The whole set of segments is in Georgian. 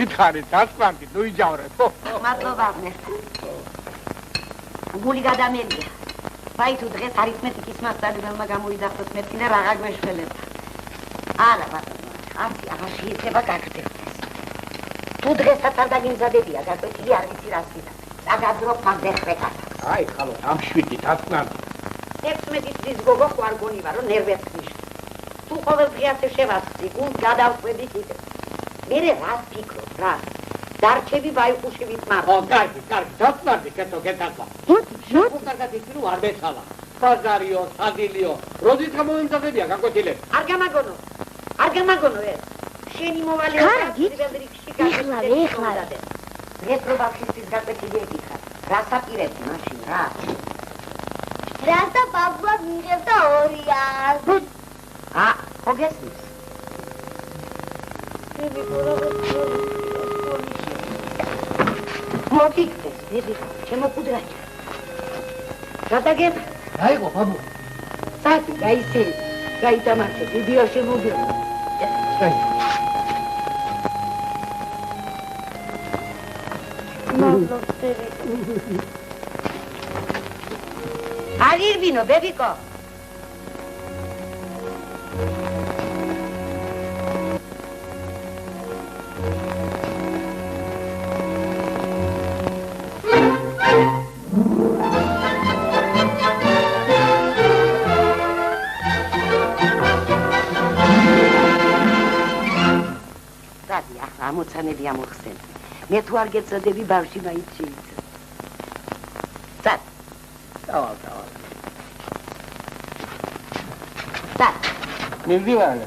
გითხარით, ასპანტი, ნუ იჯავრეთ. მადლობა, ღმერთო. გული გადამელია. ვაი თუ დღეს არითმეტიკის მასწავლებელმა გამოიძახოს მეთქი და რაღა გვეშველებდა. არა, ბატონო, არც აღარ შეიძლება გაგრძელდეს. თუ დღესაც არ დაგიმზადებია, გაკვეთილი არ ვიცი რას ვიდა. დაგაძრო ფანძეხრე გადა. აი, ხალო, ამ შვიდით ასპანტი. 16 წლის გოგო ხوار გონივა, რომ ნერვებს ნიშნავს. თუ ყოველდღე ასე შევასწრი, გულს გადავყვები კიდე. მერე რას ფიქრობ, რა? დარჩები ვაიხუშივით მარ. ო, კარგი, დასწრდი, კეთო, გეტაცა. შეგუხარგად იცი, რომ არ მეცალა. ბაზარიო, სადილიო, როდით გამოიმზადებია გაკვეთილები? არ გამაგონო ეს. შენი მოვალი ველრიქში ეხლა. დღეს რო ბავშვის გაკვეთილი ეკითხა. რას აპირებდი მაშინ, რა? რას და ბაბუა მიიღებდა 200. ხო გესმის? მოგიგდეს, ბებიკო, ჩემო კუდრაჭა. რა დაგებ? აიღო, ბაბუ. საათი, გაისერი, გაიტამაშე, ვიდეო შემოგიო. არ ირბინო, ბებიკო. ამოცანები ამოხსენ. მე თუ არ გეწოდები ბავში მაინც შეიძლება. წად. დავალ. წად. მივიდივარ.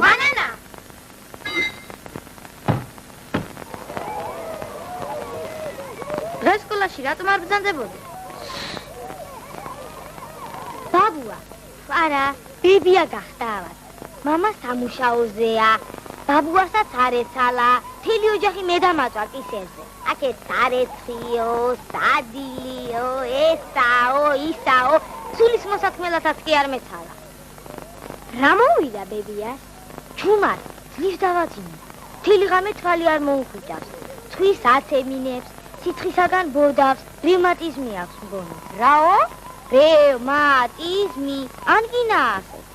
მანანა დღეს სკოლაში რატომ არ ბრძანდებოდი? ბაბუა არა ბებია გახტავად მამა სამუშაოზეა ბაბუასაც არ ეცალა მთელი ოჯახი მე დამაწვა კისერზე აქეთ სარეცხიო სადილიო ესაო ისაო სულის მოსაქმელათაც კი არ მეცალა რა მოვიდა ბებიას ჩუმარ ძლივ დავაძინე მთელი ღამე თვალი არ მოუხვიჭავს ცხვის აცემინებს სიცხისაგან ბოდავს რევმატიზმი აქვს მგონი რაო რევმატიზმი ანგინა ასეთ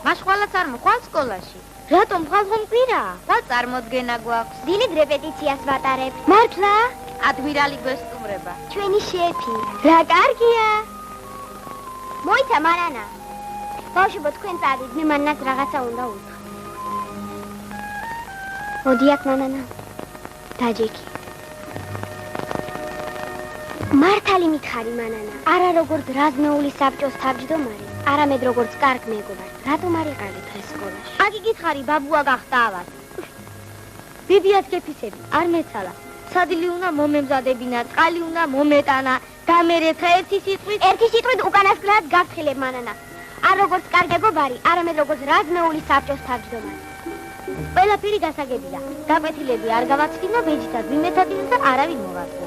მას ხვალაც არ მოხვალ სკოლაში რატომ ხვალ ხომკვირა ხვალ წარმოდგენა გვაქვს დილით რეპეტიციას ვატარებ მართლა ადმირალი გვესტუმრება ჩვენი შეფი რა კარგია მოიცა მანანა ბავშვებო თქვენ წავიდეთ მე მანანას რაღაცა უნდა უთხრა მოდი აქ მანანა დაჯექი მართალი მითხარი მანანა არა როგორც რაზმეულის საბჭოს თავმჯდომარე არამედ როგორც კარგ მეგობარს რატომ არ იყავით დღეს სკოლაში აქ იგითხარი ბაბუა გახტავად ბებიას გეფისები არ მეცალა სადილი უნდა მომემზადებინა წყალი უნდა მომეტანა გამერეცხა ერთი სიტყვით უკანასკნელად გაფრთხილებ მანანა არ როგორც კარგ მეგობარი არამედ როგორც რაზმეულის საბჭოს თავმჯდომარე ყველაფერი გასაგებია გაკვეთილები არ გავაცდინო ბეჯითად ვიმეცადინე და არავინ მოვაწვო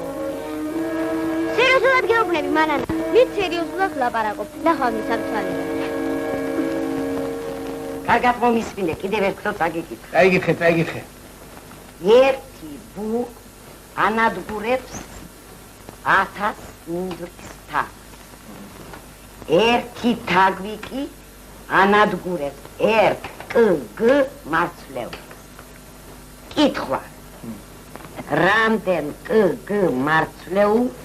სერიოზულად გეუბნები მანანა ვით სერიოზულად ვლაპარაკობ ნახავ მისარცვალია კარგად მომისმინე კიდევ ერთხელ წაგიკითხე წაიგითხე ერთი ბუ ანადგურებს 1000 მინდვრის თავს ერთი თაგვი კი ანადგურებს ერთ კგ მარცვლეულს კითხვა რამდენ კგ მარცვლეულს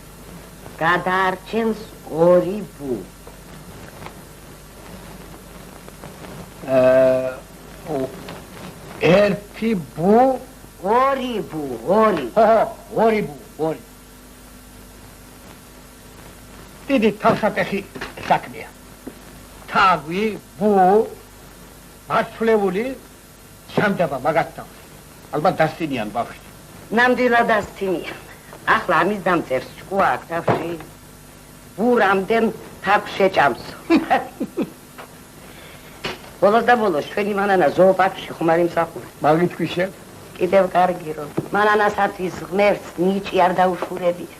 გადაარჩენს ორი ბუ ერთი ბუ ორი ბუ დიდი თავსატეხი საქმეა თაგვი ბუ მარცვლეული შანდება მაგათთან ალბათ დასცინიან ბავშვი ნამდვილად დასცინიან ახლა ამის დამწერს ჭკუა აქ თავში ბუ რამდენ თაგვს შეჭამს ბოლოს და ბოლოს ჩვენი მანანა ზოოპარკში ხომ არ იმსახურა მაგით ქვიშე კიდევ კარგი რომ მანანასათვის ღმერთს ნიჭი არ დაუშურებია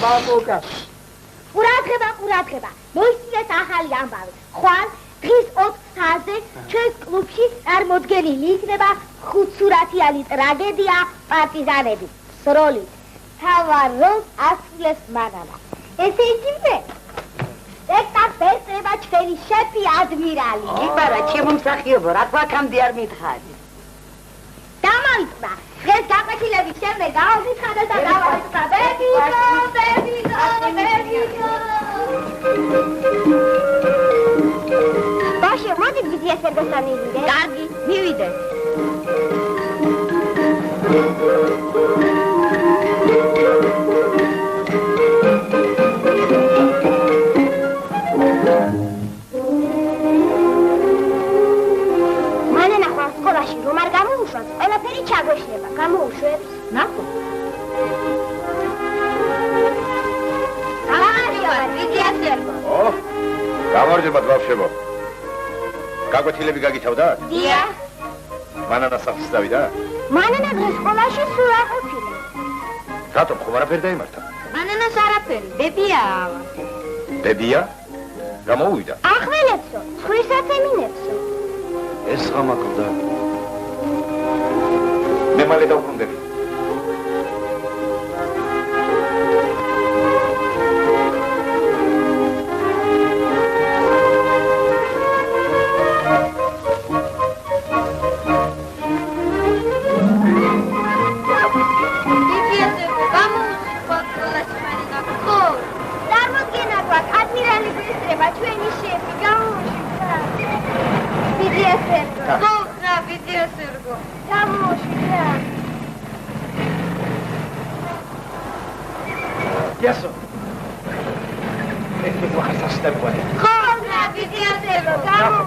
ბაბუკა ყურადღება მოისმინეთ ახალი ამბავი ხვალ დღის 4 საათზე ჩვენს კლუბში წარმოდგენილი იქნება ხუთსურათიანი ტრაგედია პარტიზანები სროლით თავარ როლს ასრულებს მანანა ესე იგი მე სპექტაკლს ესწრება ჩვენი შეფი ადმირალი იბარა ჩემო მსახიობო რა თქვა აქამდე არ მითხარი დამოიწვა დღეს გაკვეთილების შემდეგ გავიხადე და დავაწყდა ბებიკო ბაშე მოდი ვიზიას ერთგან მივიდე კარგი მივიდე მანანა ხვალ სკოლაში რომ არ გამოუშვათ ყველაფერი ჩაგვეშლება გამოუშვებს ნახო გამარჯობა ბავშვებო. გაკვეთილები გაგითავდა? დია. მანანა სახლს დავიდა? მანანა დღეს სკოლაში სულ არ ყოფილა. რატომ ხომ არაფერი დაიმართა? მანანას არაფერი ბებია ბებია? გამოუვიდა? ახველებსო, ხვისაც ემინებსო. ეს ხამაკლდა. მე მალე დავუბრუნდები. Yes, sir. Este es lo que está გიციასებო, გამო.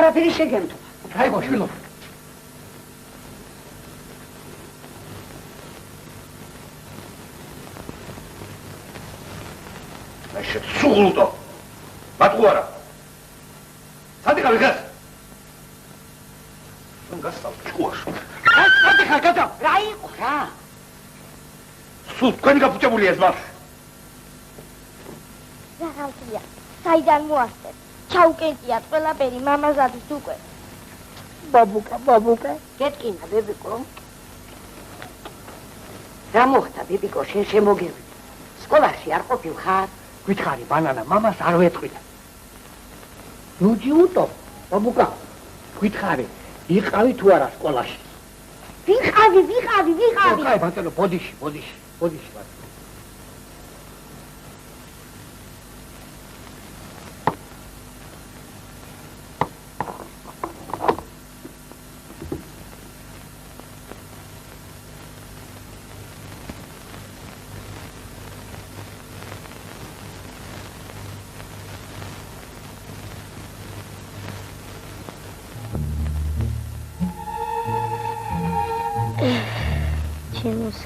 არაფერი შეგემთო. გაიგო შვილო. მე შეცულდო. ბატუარა. სადიღავი გას? რომ გასწავ ჭუაში. სადიღა გადა? რა იყო რა? სულ თქვენი გაფუჭებულია ეს ბავშვი. რაღაცია. საიდან მოასწრეთ? ჩაუკეტიათ ყველაფერი მამაზადის უკვე. ბაბუკა. გეტკინა ბებიკო. რა მოხდა ბებიკო, შენ შემოგევი. სკოლაში არ ყოფილ ხარ? გითხარი ბანანა, მამას არ ვეტყვიდა. ნუ ჯიუტო, ბაბუკა. გითხარი, იყავი თუ არა სკოლაში? ვიყავი. კაი ბატონო, ბოდიში ბატონო.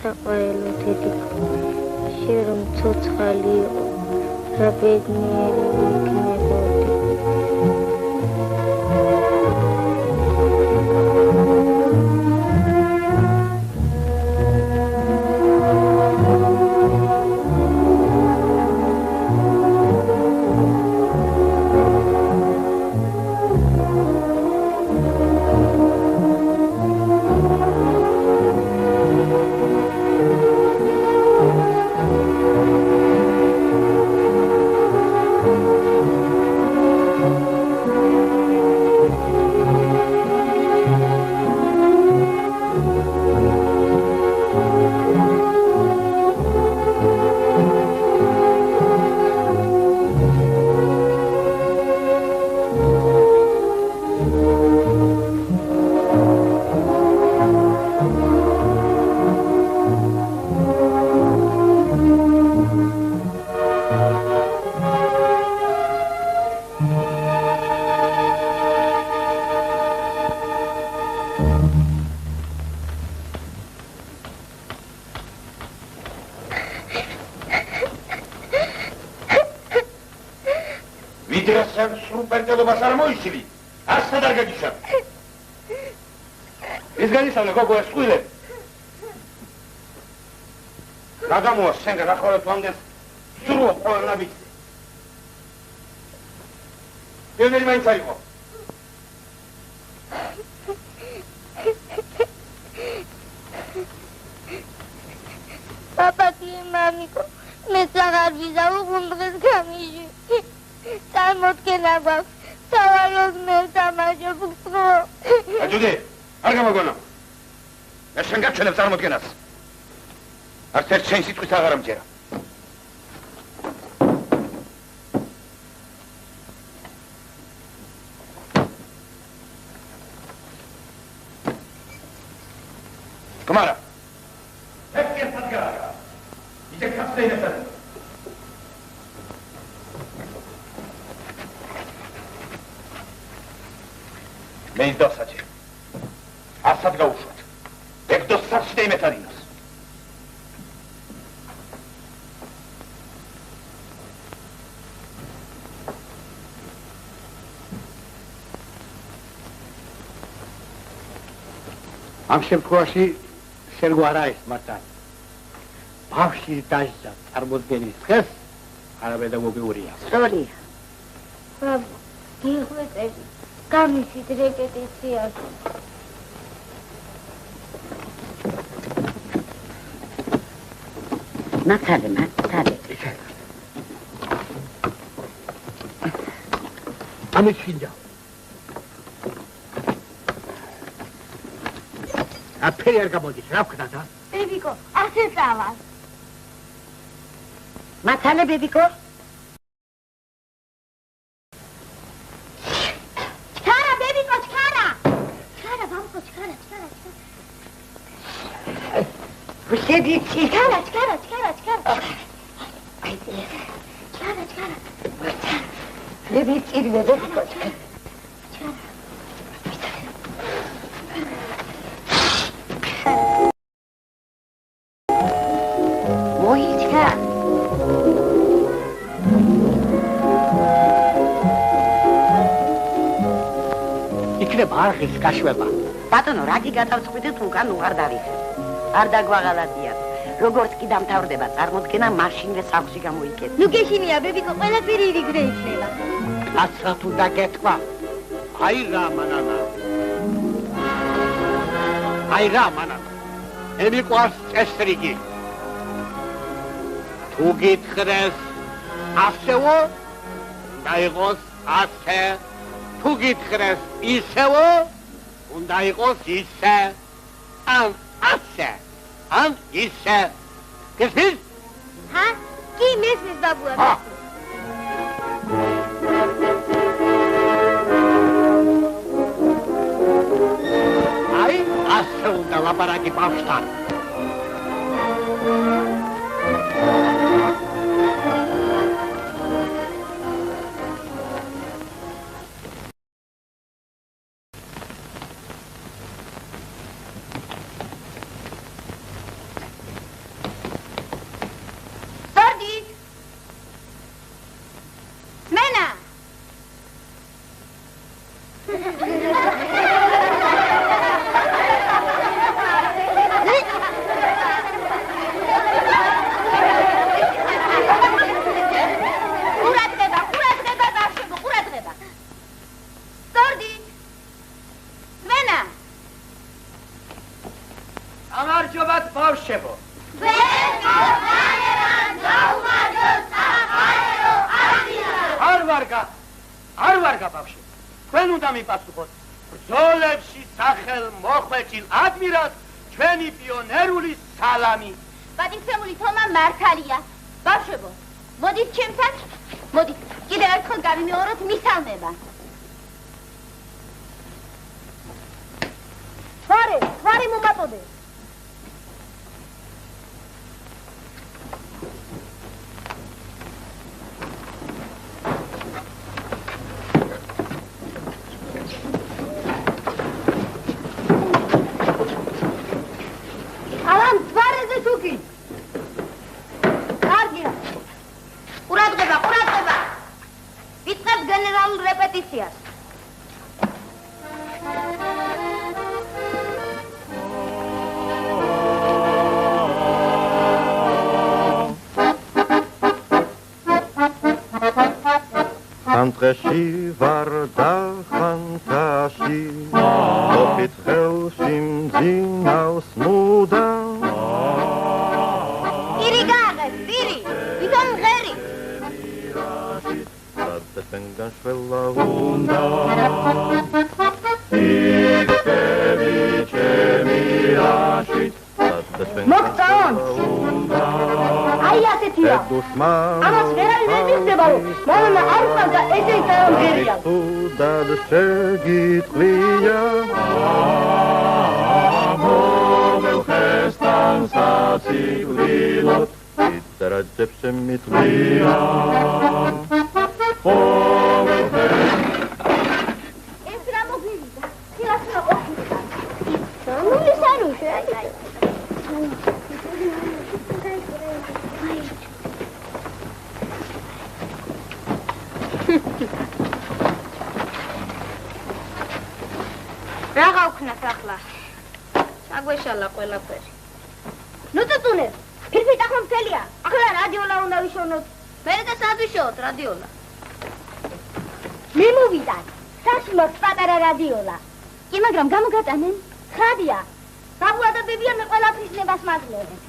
საყვაელო დედიკო, შენ რომ ცოცხალი იყო, რა ბედნიერი ვიქნებოდი. გოგო ესყვილე. რა გამოა შენ გახვალე თვამდე სრულ ყველანაბი. ევერი მაინც აიყო. პაპაკი მამიკო, მე აღარ ვიზავ დღეს გამიჟი. წარმოდგენა გვაქვს. სავალოს მე თამაშობ ხო? აჯუდე, არ გამოგონა. ეს შენ გაჩვენებ წარმოდგენას. არც ერთ შენ სიტყვის აღარ ამჯერა. კმარა. ერთად გააკა. მე ის დავსაჭე. ასად გაუშვათ. ეგდოს საცდე იმეთარინოს. ამ შემთხვევაში შენ გვარ არის მართლა. ბავში დაჟდა წარმოდგენის დღეს არაპედაგოგიურია. სწორია. გიღვეწები. გამისით რეპეტიციაში. მართალე. ამის შინდა. აფერი არ გამოდის, რა ვქნა და? ბებიკო, ასე წავა. მართალე ბებიკო? Sediti. Čkara. Ajde. Čkara. Sediti, bebiko. Mojička. იქნება არხის გაშვება. ბატონო, რაგი გადავწყვიტეთ უკან უღარ დავიხე. არ დაგვაღალადიათ. როგორც კი დამთავრდება წარმოდგენა, მაშინვე სახლში გამოიკეთე. ნუ გეშინია, ბებიკო, ყველაფერი ირიგრე იქნება. კაცსა თუ დაგეთქვა. აი რა მანანა. მე მიყვარს წესრიგი. თუ გითხრეს ასეო, უნდა იყოს ასე. თუ გითხრეს ისეო, უნდა იყოს ისე. ასე. ან ისე. გესმის? ჰა? კი მესმის ბაბუა. აი, ასე უნდა ლაპარაკი ბავშვთან. Antreshi varda fantashi Opit helshim zinaus muda Iri gagas, iri, bitom geri Sadefengan shvela hunda Iktevi chemi ashit Moktaon Ai asetira Amas verai nemizeba Mona arpanda ete itaram gerian Udad segit liya Movel gestan satsik lilot წერაძებს მიტყვიან ყოველდღე ეს რა მოგვივიდა? ხილას რა ყოფილა? ნუ სანუშე აი. რა გავქნათ ახლა? საგვეშალა ყველაფერი. ნუ წუწუნე. ფირფიტ ახლა მთელია. ახლა რადიოლა უნდა ვიშოვნოთ. მე და სად ვიშოვოთ რადიოლა? მე მოვიდა. საშინოთ პატარა რადიოლა. კი, მაგრამ გამოგატანენ? ხადია. ბაბუა და ბებია მე ყველაფრის ნებას მაძლევენ.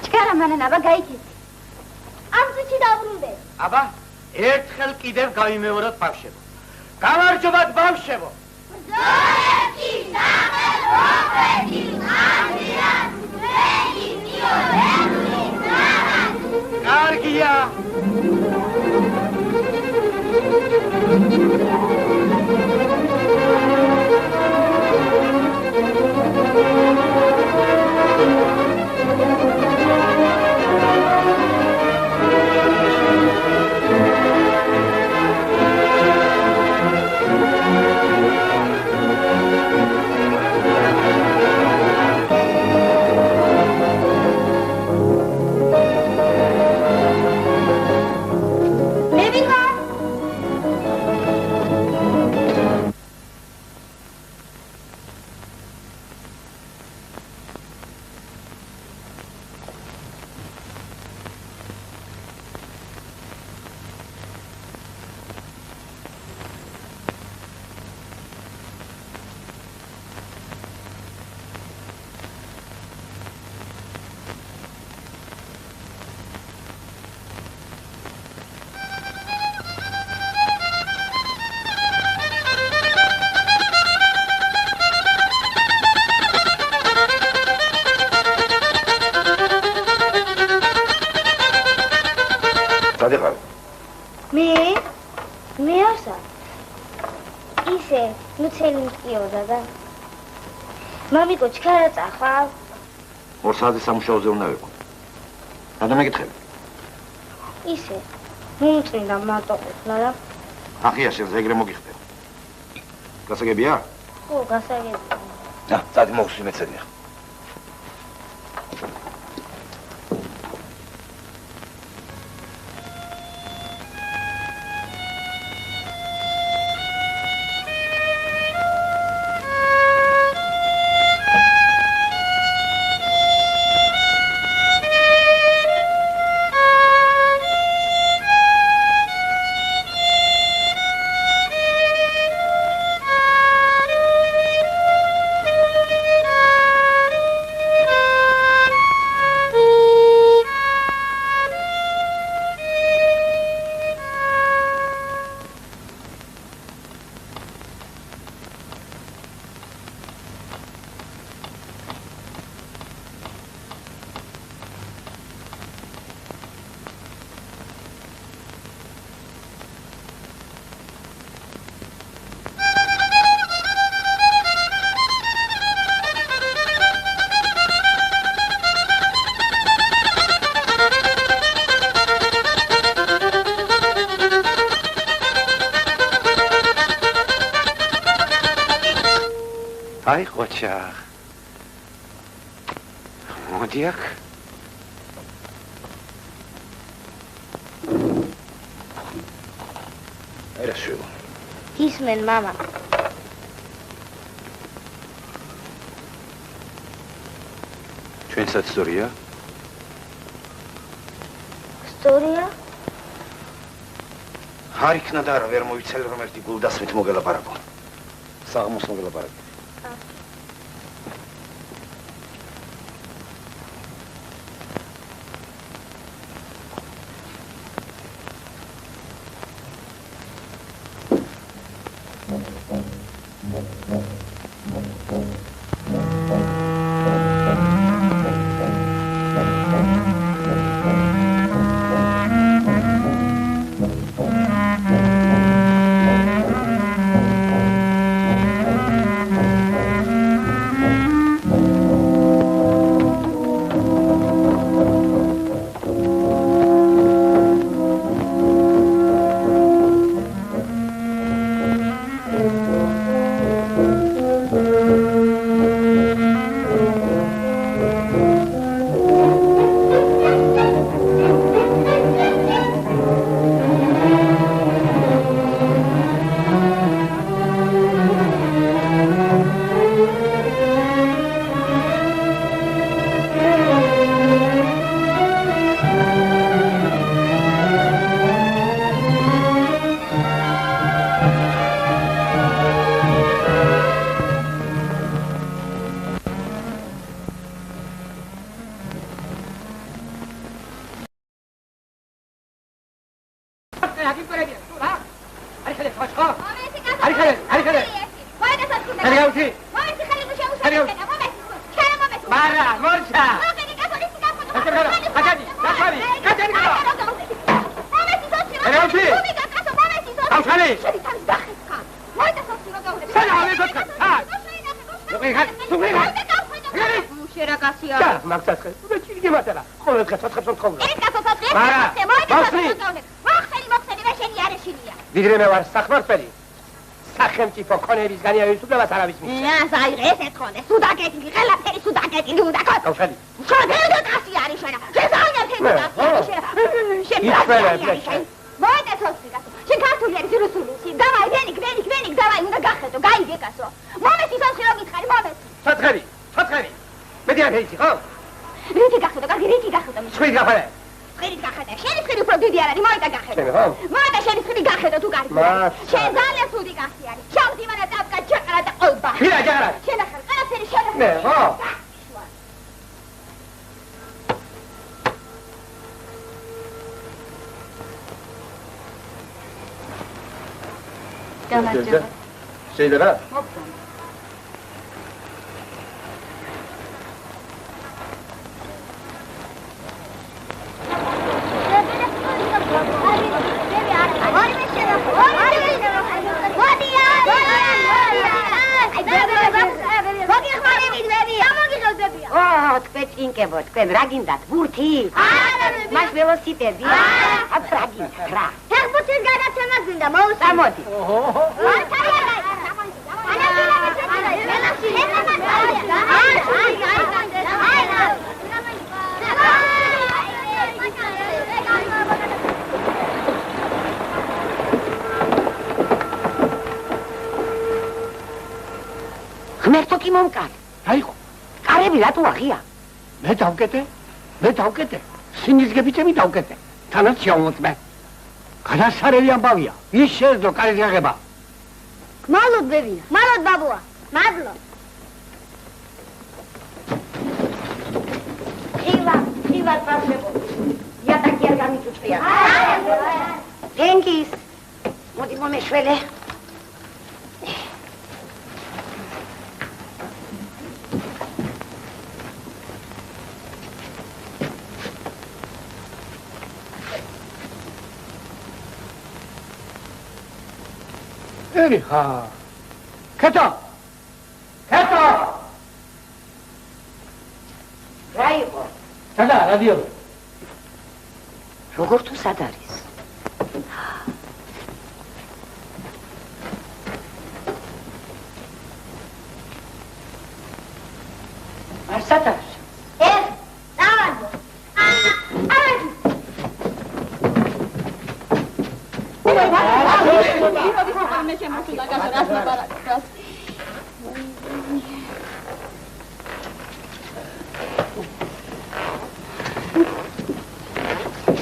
ჩქარა მანანაბა გაიქეთ. ამ წუთში დაბრუნდე. აბა, ერთხელ კიდევ გავიმეოროთ ბავშვებო. გამარჯობათ ბავშვებო. ზოეთი ნახელ ოფეთი ამიან ვენი ნიორებული ნახან. კარგია. მამიკო, ჩქარა წახვალ? 2 საათი სამუშაოზე უნდა ვიყო. რატომ მეკითხები? ისე, მომწმინდა მარტო ყოფნა რა. ახია შენ ეგრე მოგიხდე. გასაგებია? ხო, გასაგებია. და, წადი მოვსვი მეცადია. აი ყოჩა. მოდი აქ. აი რა შევ. ისმენ მამა. ჩვენსაც სწორია? სწორია? არ იქნა და არა ვერ მოიცალე რომ ერთი გულდასმით მოგელაპარაკო. საღამოს მოგელაპარაკე. აგიკვირებია. რა? არის ხელი ფაშხა? არის ხელი. ხელი. მარა, მორჩა. ვიდრე მე ვარ სახმარწველი. სახელმწიფო ქონების განიარების უფლებას არ არის მის. აი ეს ეთქონე, სუდაკეტილი, ყველაფერი სუდაკეტილი უნდა ქონდეს. გავხელი. შენ კაცი არის შენ. შენ ძალიან კაცი არის შენ. შენ მოიტესოცხი კაცო. შენ ქართული არის რუსული. დავაი, ვენი, დავაი, უნდა გახედო, გაიგე კაცო. მომეცი სოცხი რო გითხარი, მომეცი. სათხარი. მეტი არ შეიძლება, ხო? რითი გახედო, კარგი, რითი გახედო. ხვი გახარე. ხერით გახედა. შენი ხერი უფრო დიდი არ არის, მოიტა გახედო. შენ ხო? მოიტა შენი ხერი გახედო თუ კარგი. შენ ძალიან სუდი კაცი არის. შავდივანა დაბკა ჯაყრა და ყოლბა. ხირა ჯაყრა. შენ ახალ ყველაფერი შენ. მე ხო? გამარჯობა. შეიძლება? წინკებო, თქვენ რა გინდათ? ბურთი? მას ველოსიპედი? აბ რა გინდათ რა? ფეხბურთის გადაცემა გინდა, მოუსწამო. მოდი. ღმერთო კი მომკარ. აიყო. კარები რატო აღია? მე დავკეტე. სინიზგებიცები დავკეტე. თანაც შევმოწმე. გადასარევი ამბავია. ის შეეძლო კარის გაღება. მადლობ ბებია. მადლობ ბაბუა. მადლობ. ხივარ პასებო. იატაკი არ გამიწუწია. თენგის. მოდი მომეშველე. ერიხა. ქეთო. რა იყო? სადა რადიო. როგორ თუ სად არის? არ სად არის? დავადო.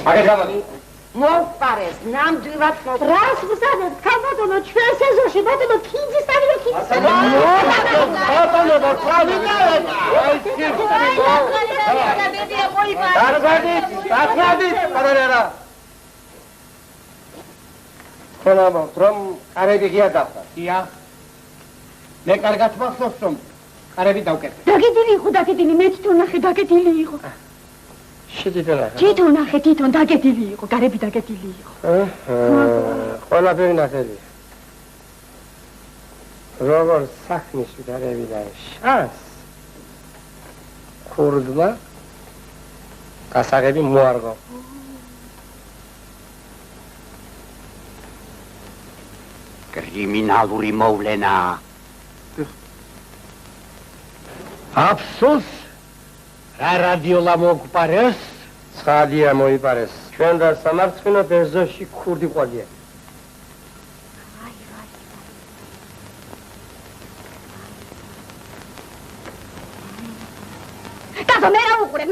აგეჟავალი. მოვპარეს, ნამდვილად მოვპარეს. რას ვსადეთ? ქალბატონო, ჩვენ სეზონში ბატონო ქინძისტანი რო ქინძისტანი. ბატონო, დარგადით, პარალელა. ხონამო, რომ კარები ღია გახდა. ია. მე კარგად მახსოვს, რომ კარები დავკეთე. დაგედილი იყო, მეც თუ ნახე დაგედილი იყო. თვითონ ნახე, თვითონ დაგედილი იყო, გარები დაგედილი იყო. ყველაფერი ნახელი. როგორ საქმის გარები და შანს ქურდმა გასაღები მოარგო. კრიმინალური მოვლენა. აფსოს რა რადიოლა მოგპარეს? ცხადია მოიპარეს. ჩვენ და სამარცხინო ბერძოში ქურდი ყოლია. კაცო, მე რა უყურე,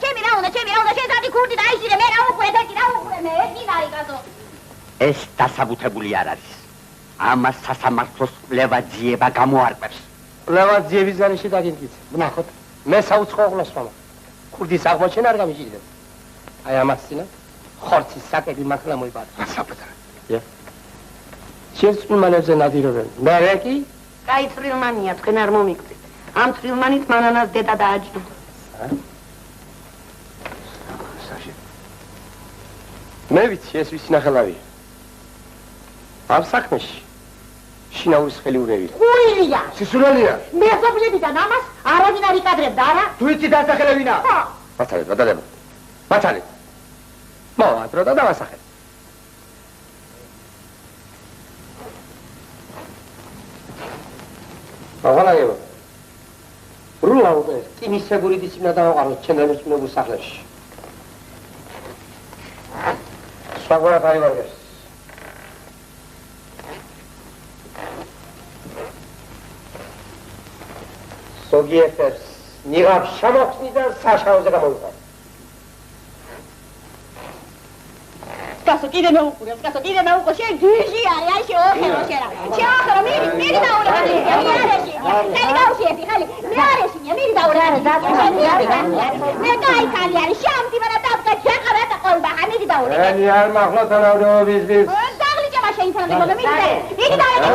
ჩემი რა უნდა, შენ ქურდი და აიშირე, მე რა უყურე, მე ეძინარი კაცო. ეს დასაბუთებული არ არის. ამას სასამართლოს კვლევა-ძიება გამოარკვევს. კვლევა-ძიების განში დაგინკიცე. ვნახოთ. მე საუცხოყლოს მამა. ქურდის აღმოჩენა არ გამიჭირდება. აი ამას წინა ხორცის საკები მართლა მოიბადა. საბადო. შენს მანებზე ნადირობენ. მე კი კაი წრილმანია, თქვენ არ მომიგდით. ამ წრილმანით მანანას დედა დააჯდა. მე ვიცი ეს ვისი ნახელავია. ამ საქმეში შინაურის ხელი უნევია. უილია. სისულელია. მე ზოგლებიდან ამას არავინ არ იკადრებდა, არა? თუ იცი დასახელებინა? მართალია, გადადება. მართალია. მოვადრო და დავასახე. აღალაგება. რულა უყეს, იმის სეგურიტის უნდა დავაყაროთ ჩემს მეგრულ სახლებში. სხვაგვარად არ იმარგებს. ზოგიერთებს ნიღაბ შემოხსნი და საშაოზე გამოვიყარ. კასო კიდე მეუყურე, შენ ძიჟი არის, აი შეოხერო შენ. შეოხერო, მირი დაურე, მე არეში. ხელი გავშიეთი, ხელი. მე არეში, მირი დაურე, არა, მე გაიქალი არის, შამდივარა დავკა, შეყარა და ყოლბა, მირი დაურე. ენი არ მახლა თანავდობის ვის. დაღლიჭება შეიცანა მოგა, მირი დაურე.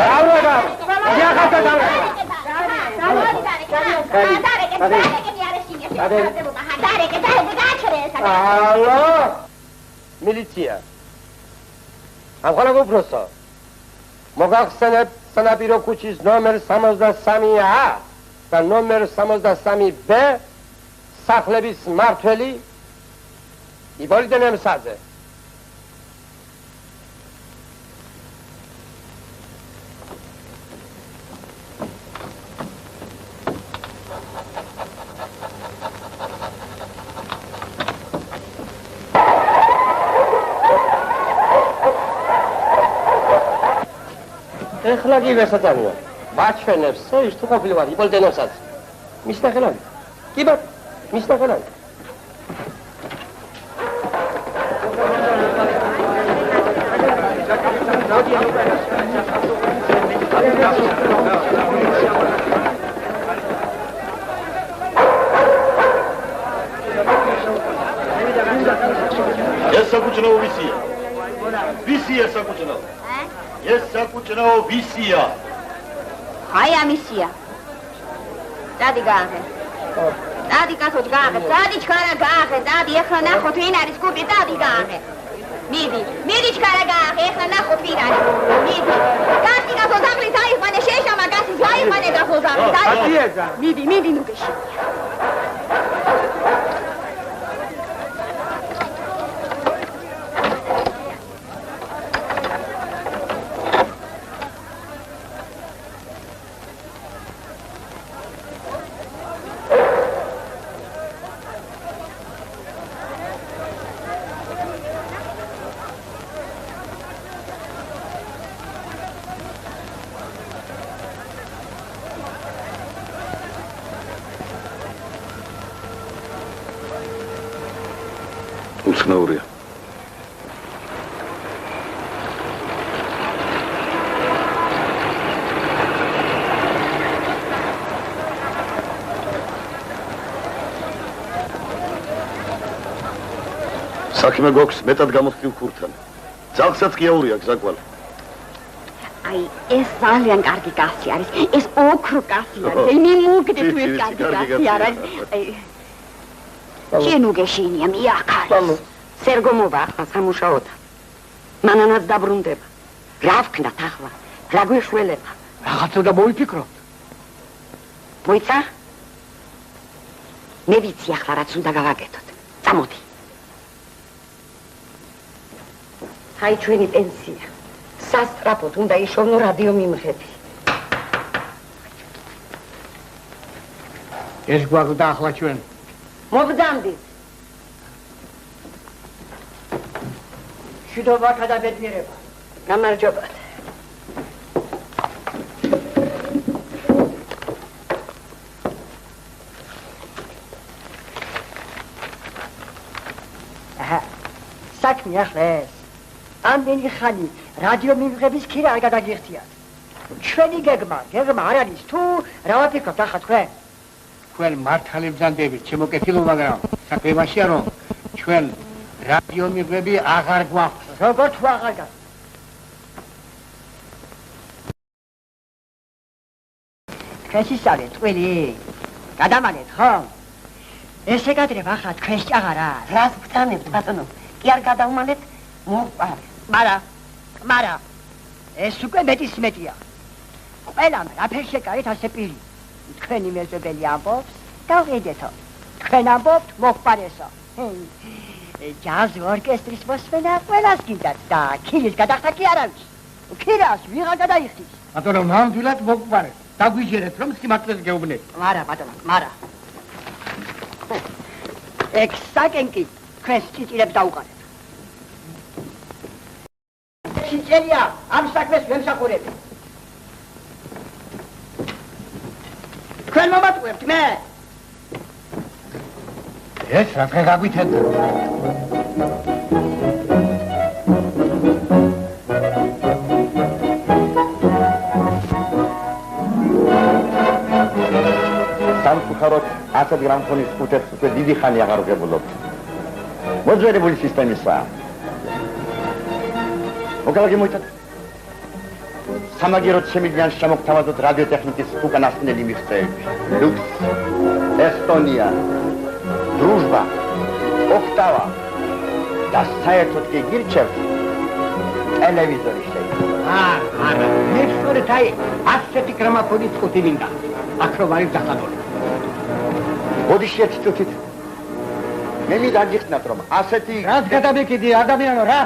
დაურე. იახათა დაურე. ალო მილიცია ამხანაგ უფროსო მოგახსენებ სანაპირო ქუჩის ნომერ 63A და ნომერ 63B სახლების მმართველი იპოლიტე ნემსაძე. ეხლა კი ვესაწამია. ბაჩვენებს ის თუ ყოფილი ვარ იპოლიტე ნემსაძე. მის ნახელავი. კი ბატონო, მის ნახელავი. ეს საკუჭნაო ვისია? ვისია საკუჭნაო? ეს საკუჭნაო ვისია? აი ამისია. დადი გაახე. დადი კაცო გაახე. დადი ჩქარა გაახე. დადი ეხლა ნახოთ ვინ არის კუპი. დადი გაახე. მიდი ჩქარა გაახე. ეხლა ნახოთ ვინ არის. მიდი კაცო ზაღლით აიხმანე შეშამა კაცის აიხმანე კაცო ზაღლით. მიდი ნუ გეში. უცნაურია. საქმე გვაქვს მეტად გამოსხივ ქურთან. ძაღლსაც კი აურია გზაკვალ. აი ეს ძალიან კარგი კაცი არის. ეს ოქრო კაცი არის. მე მოგდე თუ ეს კარგი კაცი არის. შენ უგეშინია მიახალ. სერგო მოვა ახლა სამუშაოთა. მანანაც დაბრუნდება. რა ვქნათ ახლა? რა გვეშველება? რაღაცა და მოიფიქროთ. მოიცა? მე ვიცი ახლა რაც უნდა გავაკეთოთ. წამოდი. აი ჩვენი პენსია. სასტრაფოდ უნდა იშოვნო რადიო მიმღები. ეს გვაქვს ახლა ჩვენ. მოგდამდით. შიდობათა და ბედნიერება. გამარჯობა. საქმე ახლა ეს. ამდენი ხანი რადიო მიმღების ქირა არ გადაგიხდიათ. ჩვენი გეგმა არ არის თუ რა ვაფიქრობთ ახლა თქვენ? თქვენ მართალი ბრძანდებით, ჩემო კეთილო, მაგრამ საქმე იმაშია, რომ ჩვენ რადიო მიღები აღარ გვაქვს. როგორ თუ აღარ გაქვს? თქვენ ისწავლეთ ყველი? გადამალეთ ხო? ესე გადრე ვახა თქვენს ჭაღარა. რას ვტანებთ ბატონო? კი არ გადავმალეთ მოყარ. მარა ეს უკვე მეტია. ყველამ რაფერ შეკარეთ ასე პირი. თქვენი მეზობელი ამბობს, დავყიდეთო. თქვენ ამბობთ მოყარესო. ჯაზ ორკესტრის მოსმენა ყველას გინდათ და ქირის გადახდა კი არ არის. ქირას ვიღარ გადაიხდის. ბატონო, ნამდვილად მოყარეს. დაგვიჟერეთ რომ სიმართლეს გეუბნეთ. მარა ბატონო, მარა. ექსაკენკი თქვენს ჭიჭირებს დაუყარეთ. ჭიჭერია ამ საქმეს ვემსახურებ. თქვენ მომატყუებთ მე. ეს რა დღე გაგვითენდა? სამწუხაროდ ასეთ გრამფონის ხუთებს უკვე დიდი ხანი აღარ ვღებულობთ. მოძველებული სისტემისაა. მოგალაგე მოიტანთ. სამაგიეროდ შემიძლია შემოგთავაზოთ რადიოტექნიკის უკანასკნელი მიღწევები. ლუქს, ესტონია, დრუჟბა, ოქტავა და საერთოდ კი გირჩევთ ტელევიზორი შეიძლება. არა, მე სწორედ აი ასეთი გრამაფონის ხუთი მინდა. აქ რომ არის დახანული. ბოდიში ერთი წუთით. მე მინდა გიხსნათ რომ ასეთი რაც გადამეკიდი ადამიანო რა?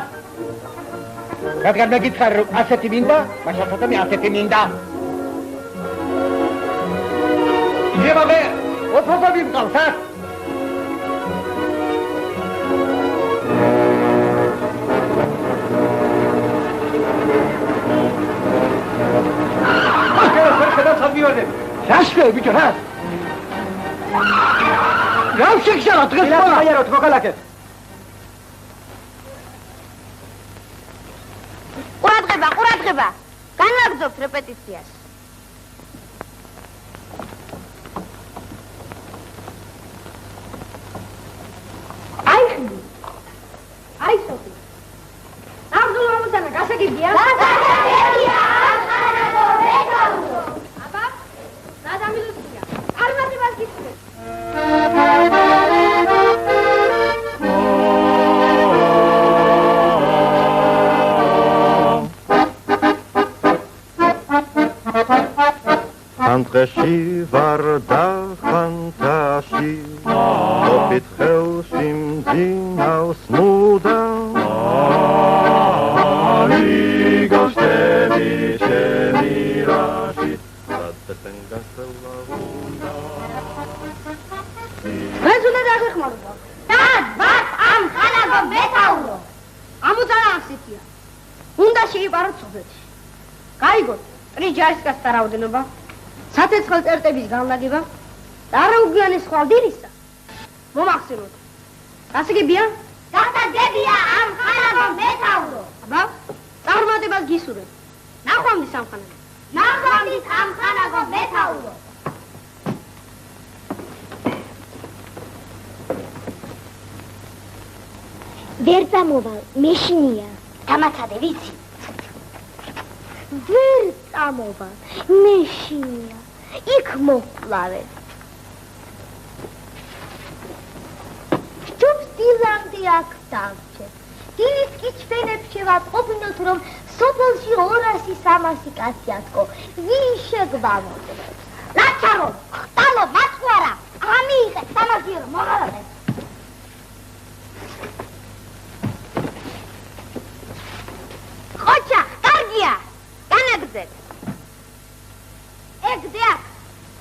რადგან მეკითხარ რომ ასეთი მინდა, მაშასათა მე ასეთი მინდა. იგება მე, ოთროპები მყავს, ა? რა შვე, ბიჭო, რა? რა შექშალა დღეს ყველა? აიაროთ, მოგალაგეთ. ყურადღება. განვაგრძობთ რეპეტიციას. აი სოფი. ნამდვილ ამოცანა გასაგებია? გასაგებია! ახანაგო მეთაურო. აბა, გადამილუსია. არ მათებას გიწევთ. Andreshi varda fantashi Opit helsim zinaus muda Amigos tevi shemirashi Radtetengan selavunda Mēs უნდა დაგეხმაროთ. დად, ვარ ამ ხანაგო მეთაურო. ამოცანა ასეთია. უნდა შეიპაროთ სოფელში. გაიგოთ, წრის ჯარისკაცთა რაოდენობა. საცეცხლ წერტების განლაგება და არაუგვიანი სხვა დილისა მომახსენოთ. გასაგებია? გასაგებია ამ ხანაგო მეთაურო. აბა, წარმატებას გისურვებ. ნახვამდის ამ ხანაგო. ნახვამდის ამ ხანაგო მეთაურო. ვერ წამოვალ, მეშინია. დამაცადე, ვიცი. ვერ წამოვალ, მეშინია. იქ მოკლავეთ. ჯობს დილამდე აქ დავჭერ. დილით კი ჩვენებს შევატყობინოთ, რომ სოფელში 200-300 კაცი ათქო. ვინ შეგვამოწმებს? ლაჩარო, ხტალო, მაწყვარა. ამიიღეთ, სამაგიერო, მომალავეთ. ხოჩა, კარგია. განაგრძეთ. ეგ დიახ.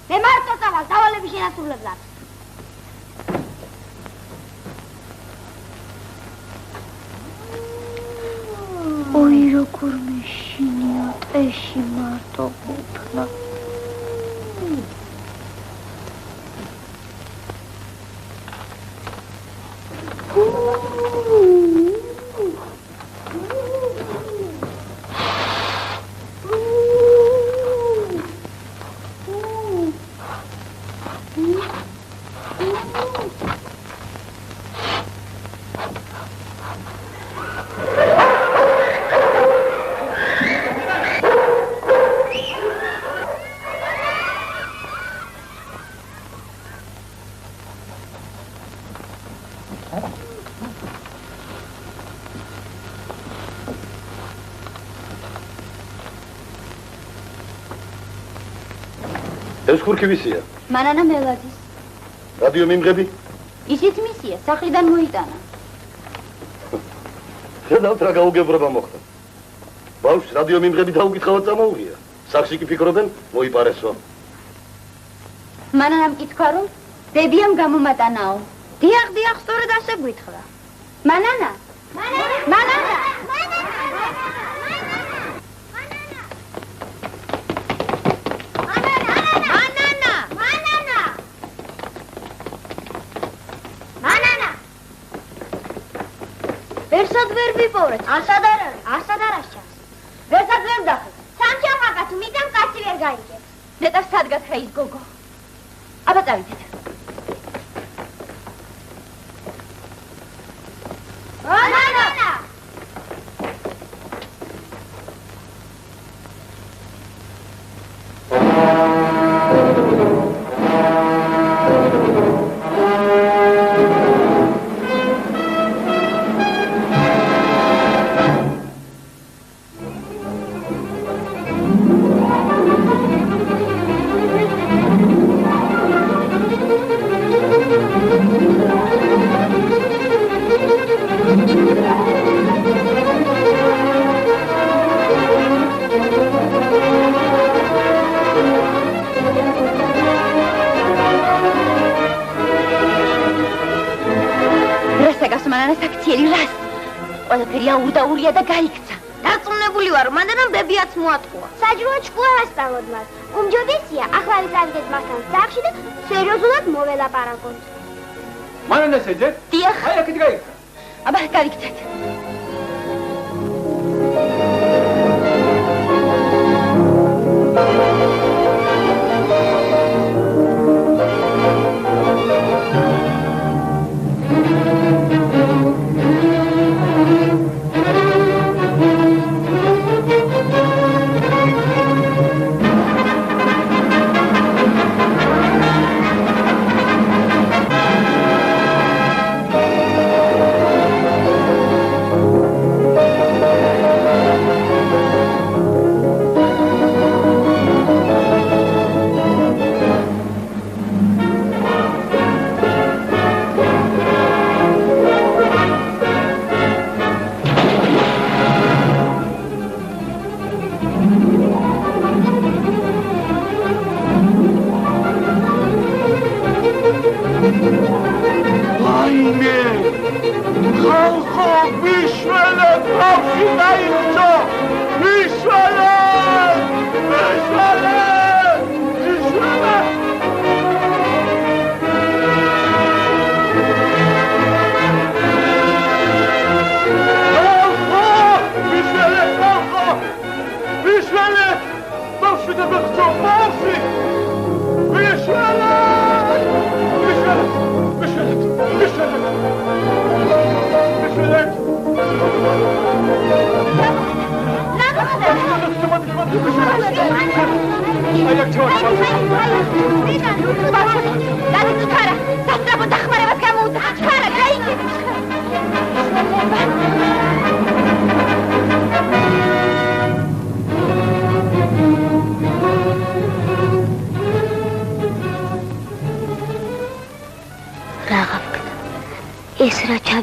მე მარტო წავალ დავალების შენასრულებლად. ой, როგორ მეშინია, ტეში მარტო გუფნა. ეს ხურქი ვისია? მანანა მელაძის. რადიო მიმღები? ისიც მისია, სახლიდან მოიტანა. ხედავთ რა გაუგებრობა მოხდა. ბავშვს რადიო მიმღები დაუკითხავად წამოუღია. სახლში კი ფიქრობენ მოიპარესო. მანანამ კითხა რომ დედიამ გამომატანაო. დიახ, სწორედ ასე გითხრა. მანანა. ვერსად ვერ ვიპოვრეთ. ასად არ ჩანს. ვერსად ვერ დახეს. სამჩამ ხაკა თუ მიდან კაცი ვერ გაიგებს. ნეტარ სად გაქრა ის გოგო. აბა წავიდეთ. მანანა. ურია და გაიქცა. დარწმუნებული ვარ, მანდანამ ბებიაც მოატყუა. საჯროა ჭკუა ასწავლოთ მას. უმჯობესია, ახლა ვიზარდეთ მასთან სახლში და სერიოზულად მოველაპარაკოთ. მანანა შეძე? დიახ. აი, აქეთ გაიქცა. აბა, გავიქცეთ.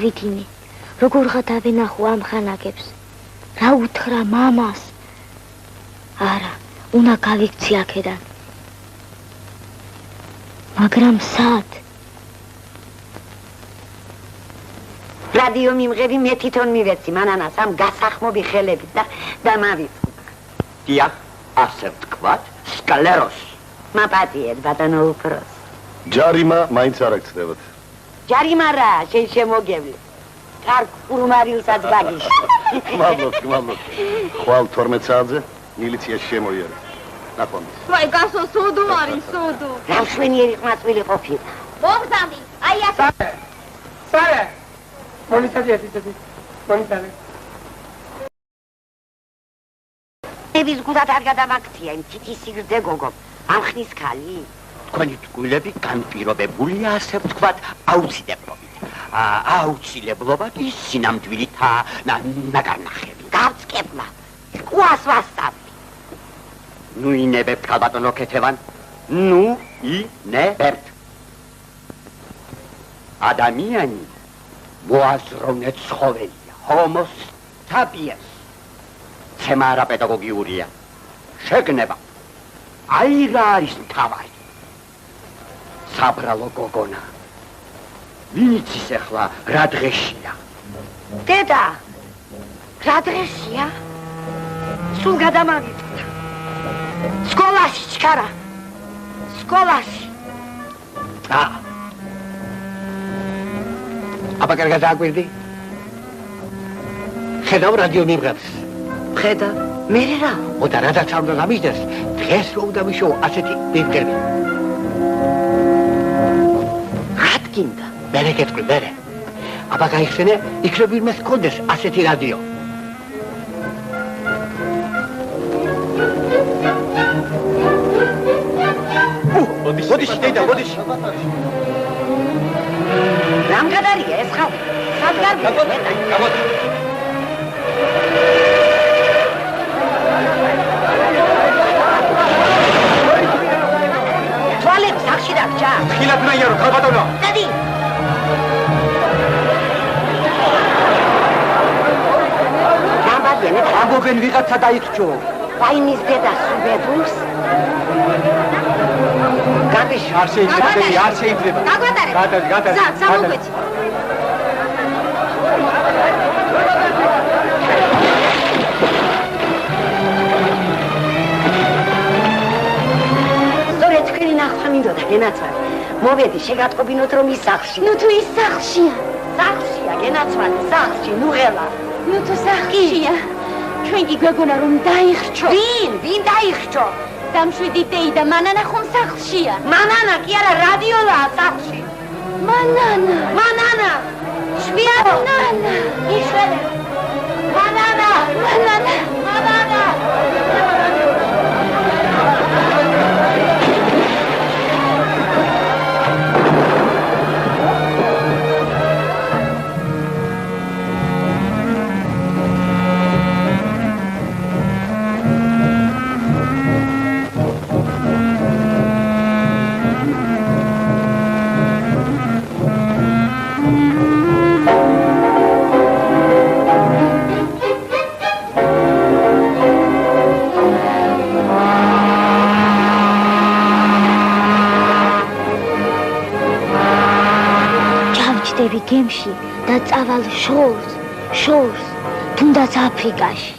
ჩავიდინე, როგორ გადავენახო ამ ხანაგებს, რა უთხრა მამას. არა, უნდა გავიქცი აქედან. მაგრამ სად? რადიო მიმღები მე თვითონ მივეცი მანანას ამ გასახმობი ხელებით და მავიფ. დიახ, ასე ვთქვათ, სკლეროსი. მაპატიეთ, ბატონო უფროს. ჯარიმა მაინც არ აქცდებათ. ჯარიმა რა, შენ შემოგევლე. კარგ ურმარილსაც გაგიშ. გმადლობთ. ხვალ 12 საათზე მილიციაში შემოიარა. ნახვამდის. ვაი, გასო სოდო არის, სოდო. რა შვენიერი ყმაწვილი ყოფილა. მოგზამდი, აი აქ. სარე. მონიტარი. ების გუდად არ გადამაქცია იმ თითის სიგრძე გოგო. ამ ხნის ხალი. თქვენი ტყუილები განპირობებულია, ასე ვთქვათ, აუცილებლობით. აუცილებლობად ის სინამდვილითა ნაგარნახები. გავწკებლა. ყუას ვასწავლი. ნუ ინებებთ, ქალბატონო ქეთევან. ნუ ინებებთ. ადამიანი მოაზროვნე ცხოველია, homo sapiens. ცემა არა პედაგოგიურია. შეგნება. აი რა არის მთავარი. საბრალო გოგონა. ვინც ის ახლა რა დღეშია? დედა, რა დღეშია? სულ გადამაგიწევდა. სკოლაში ჩქარა. სკოლაში. აბა კარგად აკვირდი? ხედავ რადიო მიმღებს. ხედავ, მე რა? ოდა რადაც არ უნდა გამიჯდეს, დღეს რო უნდა ვიშოვო ასეთი მიმღები. რად გინდა? მერე გეტყვი, მერე. აბა გაიხსენე, იქ რო ვინმეს ჰქონდეს ასეთი რადიო. ბოდიში, დედა, ბოდიში. რამ გადარიგე ეს ხალხი? სად გარბია? თვალები სახში დაგჭა. ხილად ნაიარო, ქალბატონო. დადი. გამბადიანე, ამბობენ ვიღაცა დაიხრჩო. ვაიმის დედას უბედურს. გაგიშ არ შეიძლება, არ შეიძლება. გაგვატარე. გადადი. სამოგვეცი. სწორედ თქვენი ნახვა მინდოდა გენაცვალე. მოვედი შეგატყობინოთ რომ ის სახლში. ნუ თუ ის სახლშია. სახლშია გენაცვალე, სახლში, ნუ ღელა. ნუ თუ სახლშია. ჩვენ კი გვეგონა რომ დაიხრჩო. ვინ დაიხრჩო? დამშვიდი დეი და მანანა ხომ სახლშია. მანანა კი არა, რადიოლაა სახლში. მანანა. შვიარო. მანანა. იშვენე. მანანა. გემში და წავალ შორს, თუნდაც აფრიკაში.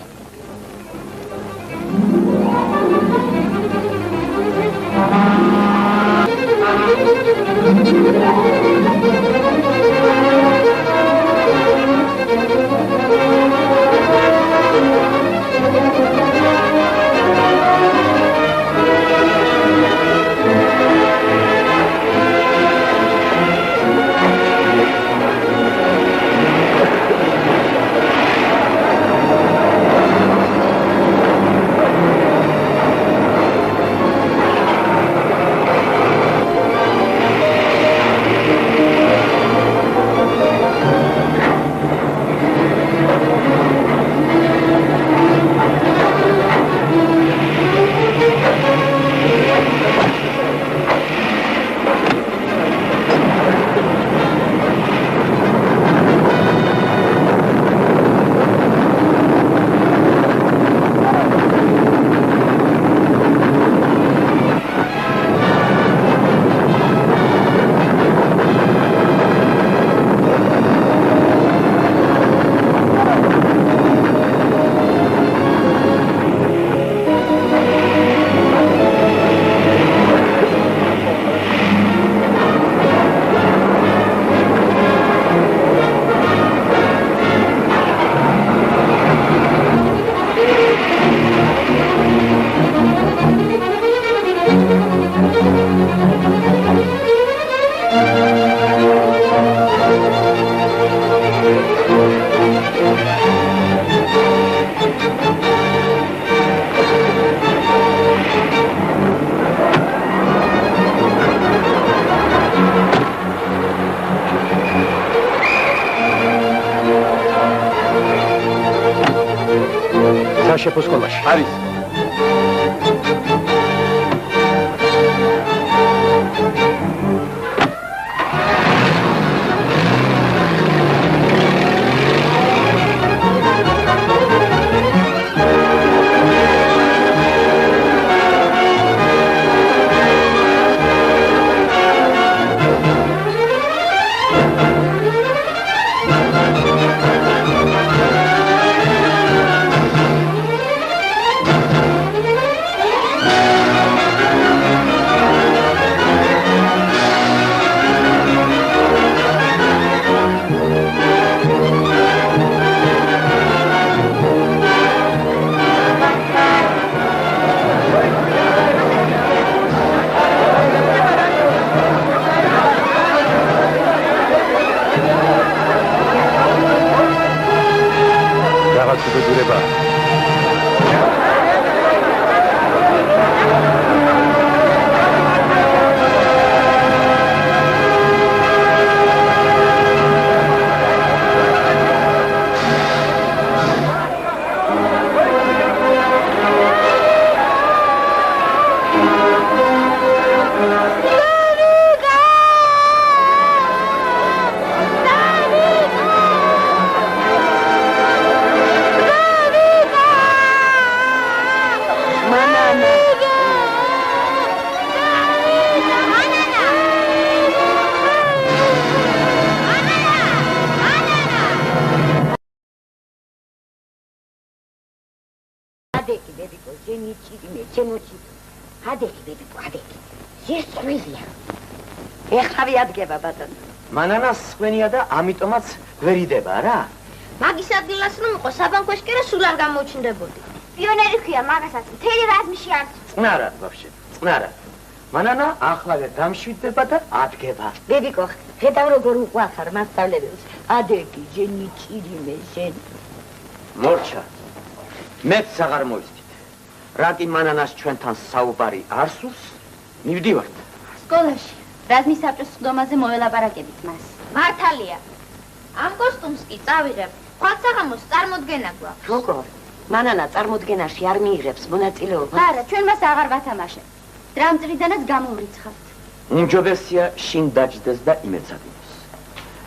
შეფოს სკოლაში. არის. ეხავი ადგება ბატონო. მანანას სვენია და ამიტომაც ვერ იდება რა? მაგის ადგილას რომ იყო საბანკოშ კი რა სულ არ გამოჩნდებოდი. პიონერი ხია მაგასაც მთელი რაზმში არ წნარად ვაფშე, წნარად. მანანა ახლა დამშვიდდება და ადგება. ბებიკო, ხედავ როგორ უყვახარ მასწავლებელს. ადეგი, ჟენი ჭირიმე, ჟენ. მორჩა. მეც აღარ მოისდით. რატი მანანას ჩვენთან საუბარი არ სურს? მივდივართ. სკოლაში რაზმის საბჭოს სხდომაზე მოველაპარაკებით მას. მართალია. ამ კოსტუმს კი წავიღებ. ხვალსაღამოს წარმოდგენა გვაქვს. როგორ? მანანა წარმოდგენაში არ მიიღებს მონაწილეობას. არა, ჩვენ მას აღარ ვათამაშებთ. დრამწრიდანაც გამოვრიცხავთ. უმჯობესია შინ დაჯდეს და იმეცადინოს.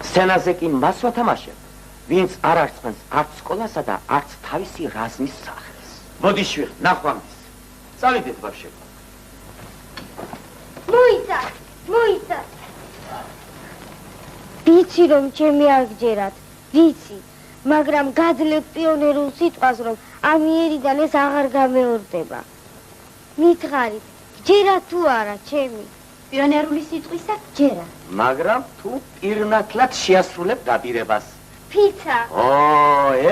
სცენაზე კი მას ვათამაშებ, ვინც არ არწმენს არც სკოლასა და არც თავისი რაზმის სახელს. მოდი შვი, ნახვამდის. წავიდეთ ბავშვები. მოიცა, მოიცა. ვიცი რომ ჩემი არ გჯერათ, ვიცი, მაგრამ გაძლევ პიონერულ სიტყვას რომ ამიერიდან ეს აღარ გამეორდება. მითხარით, გჯერათ თუ არა ჩემი? პიონერული სიტყვისა გჯერათ. მაგრამ თუ პირნათლად შეასრულებ დაპირებას. ფიცა.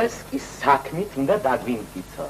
ეს კი საქმით უნდა დაგვიმტკიცო.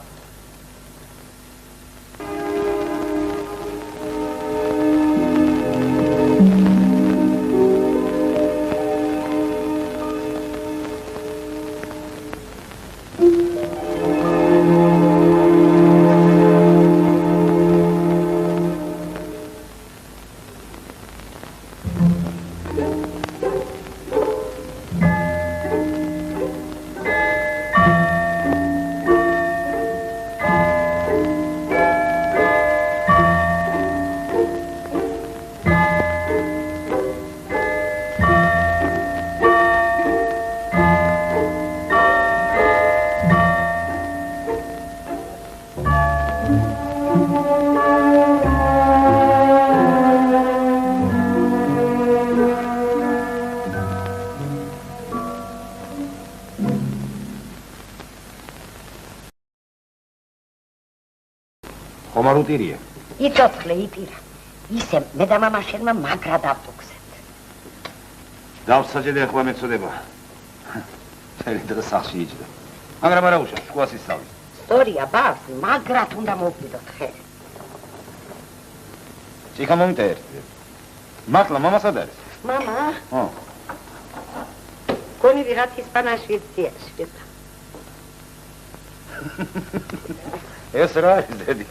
ხომარუტირია. იწოცხლე, იპირა. ისე მე და მამა შენმა მაგრა დავტუქსეთ. დავსაჯედე ახლა მეწოდება. წელი დღე სახში იჯდა. მაგრამ არა უშავს, სკოლას ისწავლის. სწორია, ბავშვ, მაგრად უნდა მოვიდოთ ხე. ჭიქა მომიტეერთე. მართლა მამა სად არის? მამა? ხო. გონი ვიღაც ისპანაში იციაში. ეს რა არის დედი?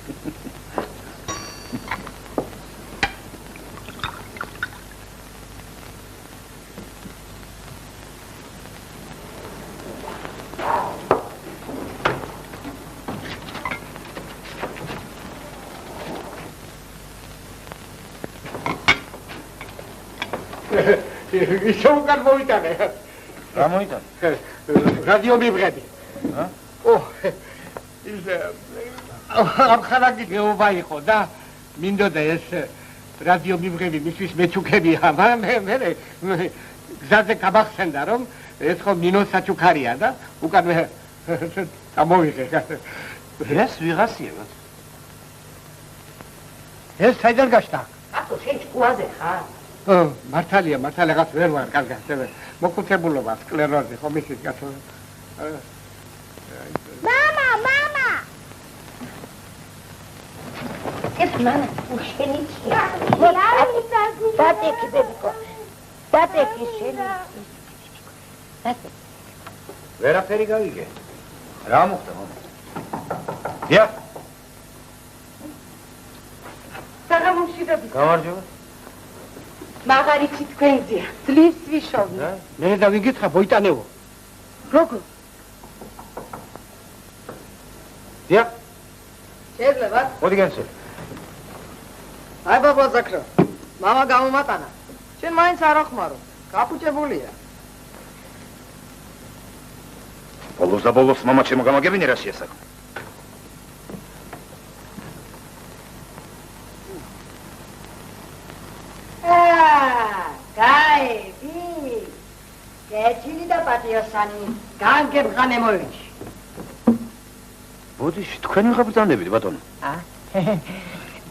ისე უკან მოიტანე. რა მოიტანე? რადიო მივღები. ო, ამ ხალხი გეობა იყო და მინდოდა ეს რადიო მივღები მისთვის მეჩუქებია, მაგრამ მე გზაზე გამახსენდა რომ ეს ხო მინოს საჩუქარია და უკან მე გამოვიღე. ეს ვიღასია. ეს საიდან გაშტა? აკო შენ ჭკუაზე ხარ? მართალია, რაღაც ვერ ვარ კარგად, შევე. მოკუთებულობა, სკლეროზი, ხომ ისიც გასულ. მამა! ეს მამა უშენიჩია. დატეკი ბებიკო. დატეკი შენი. დატეკი. ვერაფერი გავიგე. რა მოხდა მამა? დიახ. საღამომშვიდობი. გამარჯობა. მაგარიცი თქვენზეა. ძლივს ვიშოვნე. მე და ვიგითხა მოიტანეო. როგორ? დიახ. შეიძლება? მოდი განსე. აი ბაბა ზაქრა. მამა გამომატანა. შენ მაინც არ ახმარო. გაფუჭებულია. ბოლოს და ბოლოს მამა ჩემო გამაგებინე რა შეასაკო. გაები. გეჩილი და პატიოსანი. განგებღანე მოიჩი. ბოდიში თქვენ ვიღებ ბრძანებით ბატონო.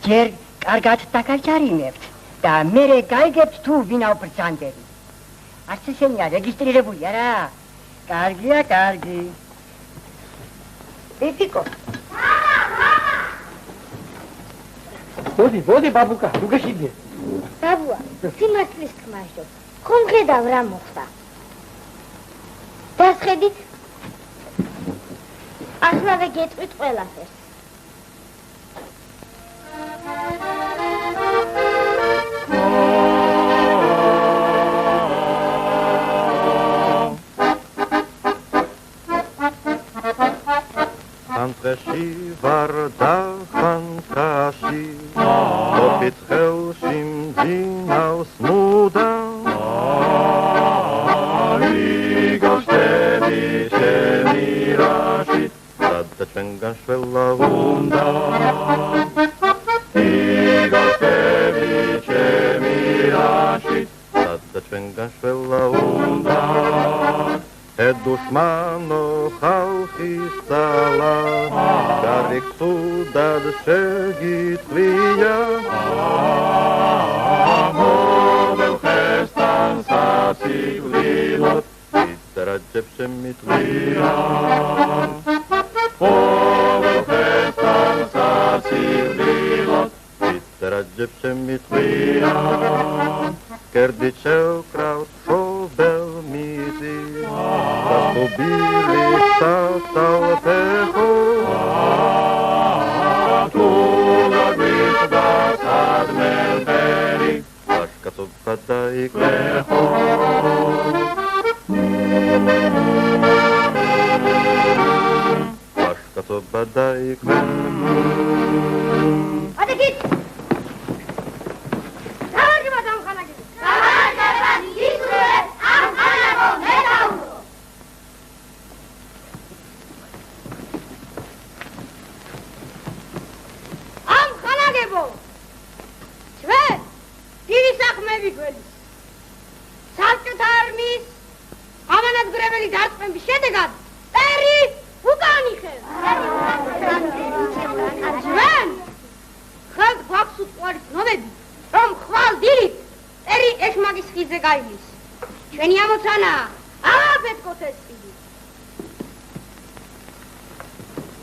ჯერ კარგად დაგაჯარიმებთ და მერე გაიგებთ თუ ვინა ბრძანდები. არც ესენია რეგისტრირებულია რა. კარგია, კარგი. იფიკო. ბოდი ბაბუკა, თუ გეშიდე. ბაბუა, სიმართლის თქმაშო. ხომ ხედავ რა მოხდა? დასხედით. ახლა გეტყვით ყველაფერს. Antreshi varda fantashi Topit helshim dinaus muda Ligostevi shemirashi Sadda cvengan shvella unda Ligostevi shemirashi Sadda cvengan shvella unda Dushmano xalqis sala Garik sudad shegitliya Movel xestan sasiglilot Itarajeb shemitliya Movel xestan sasiglilot Itarajeb shemitliya Kerdichel kraut shobel mizi Ubili saltecho Tuga vizda sad melberi Ashkatov padai klecho Ashkatov padai klecho Adekit! Davadi madam khanagi! Davadi Yisroel am khanago medau! ჩვენ დიდი საქმეები გველის. საბჭოთა არმიის ამანადგურებელი დარწმების შედეგად წერი უკან იხევს. ჩვენ ხელთ გვაქვს უყვარი ცნობები, რომ ხვალ დილით წერი ეშმაკის ხიდზე გაივლის. ჩვენი ამოცანა აღაფეთქოთ ეს ხიდი.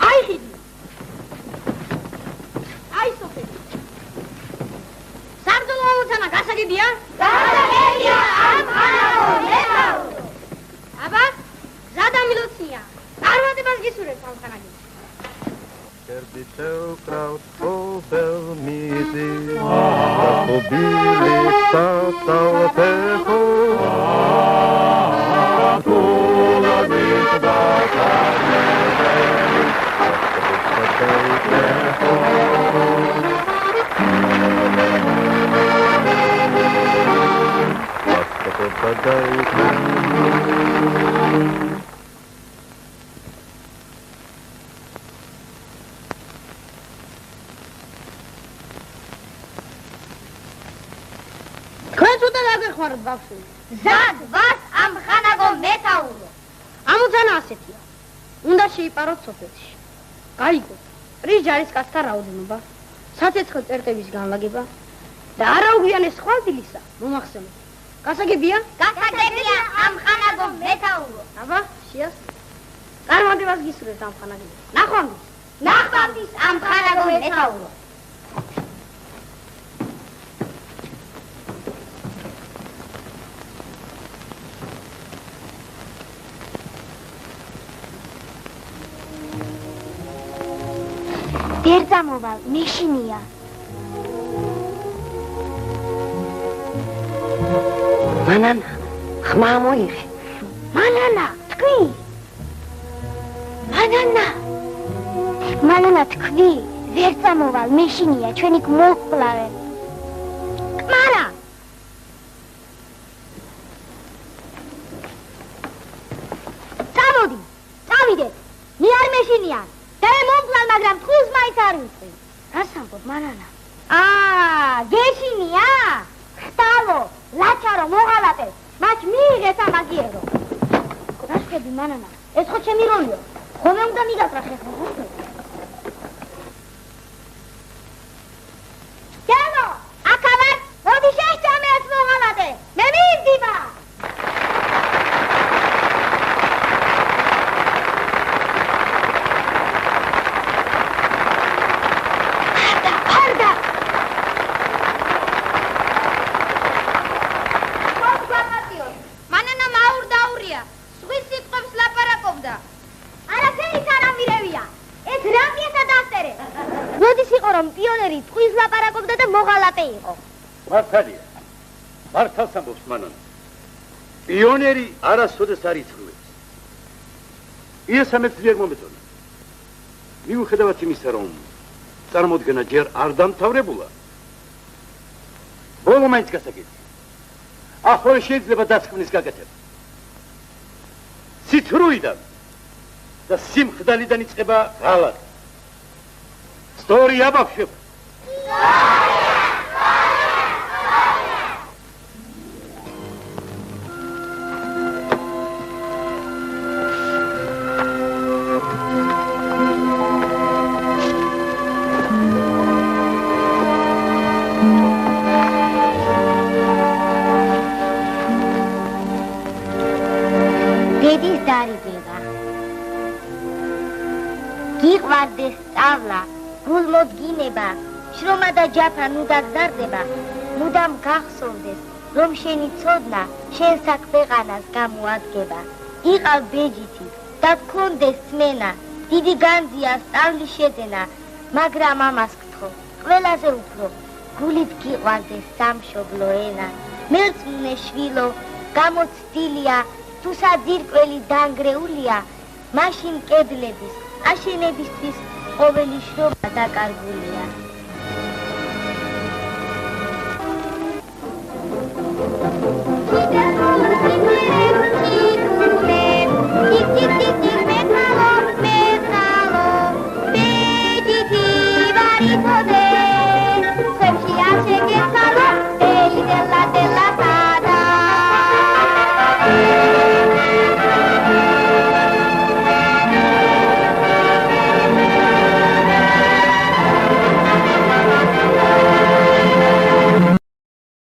აი ხიდი. აი სოფელი. საბრძოლო ამოცანა გასაგებია? გასაგებია, ამ ხანაო მეთაურო. აბა, ზადა მილოცია. წარმატებას გისურვებთ ამ ხანაგით. Kerdichel kraut shobel mizi Ubili saltecho Tuga vizda sad melberi Ashkatov padai klecho Ashkatov padai klecho გახმაროთ ბავშვი. ზად ვარ ამ ხანაგო მეთაურო. ამოცანა ასეთია. უნდა შეიპაროთ სოფელში. გაიგოთ, რის ჯარისკაცთა რაოდენობა, საცეცხლო წერტების განლაგება და არაუგვიანეს ხვალდილისა მომახსენოთ. გასაგებია? გასაგებია ამ ხანაგო მეთაურო. აბა, შეას. წარმატებას გისურვებთ ამ ხანაგით. ნახვამდის. ნახვამდის ამ ხანაგო მეთაურო. ერთამოვალ მეშინია მანანა ხმა მოიღე მანანა თქვი მანანა თქვი ერთამოვალ მეშინია ჩვენი მოკვლავე კმარა დაიწყები მანანა. ეს ხო ჩემი როლია. ხომე უნდა მიგატრახე ხო? ჯანო, აკავარ, მოდი შეჭამე ეს მოღალატე. მე მივიდება. პიონერი ტყვის ლაპარაკობდა და მოღალატე იყო. მართალია. მართალს ამბობს მანან. პიონერი არასოდეს არ იცრუებს. იესამეც ძლიერ მომეწონა. მიუხედავად იმისა, რომ წარმოდგენა ჯერ არ დამთავრებულა. ბოლო მაინც გასაგებია. ახლა შეიძლება დასკვნის გაკეთება. ცითრუიდან და სიმხდალიდან იწყება ღალატი. История вообще. Дедis дарიბება. გიყვარდეს სწავლა. გულმოდგინება, შრომა და ჯაფა ნუ დაგზარდება, მუდამ გახსოვდეს, რომ შენი ცოდნა შენს აქ ქვეყანას გამოადგება. იყავ ბეჯითი და გქონდეს სმენა, დიდი განძია სწავლის შეძენა, მაგრამ ამას გთხოვ, ყველაზე უფრო გულით გიყვარდეს სამშობლო ენა. მერწმუნე შვილო, გამოცდილია, თუ საძირკველი დანგრეულია, მაშინ კედლების აშენებისთვის ყოველი შრომა დაკარგულია. Kita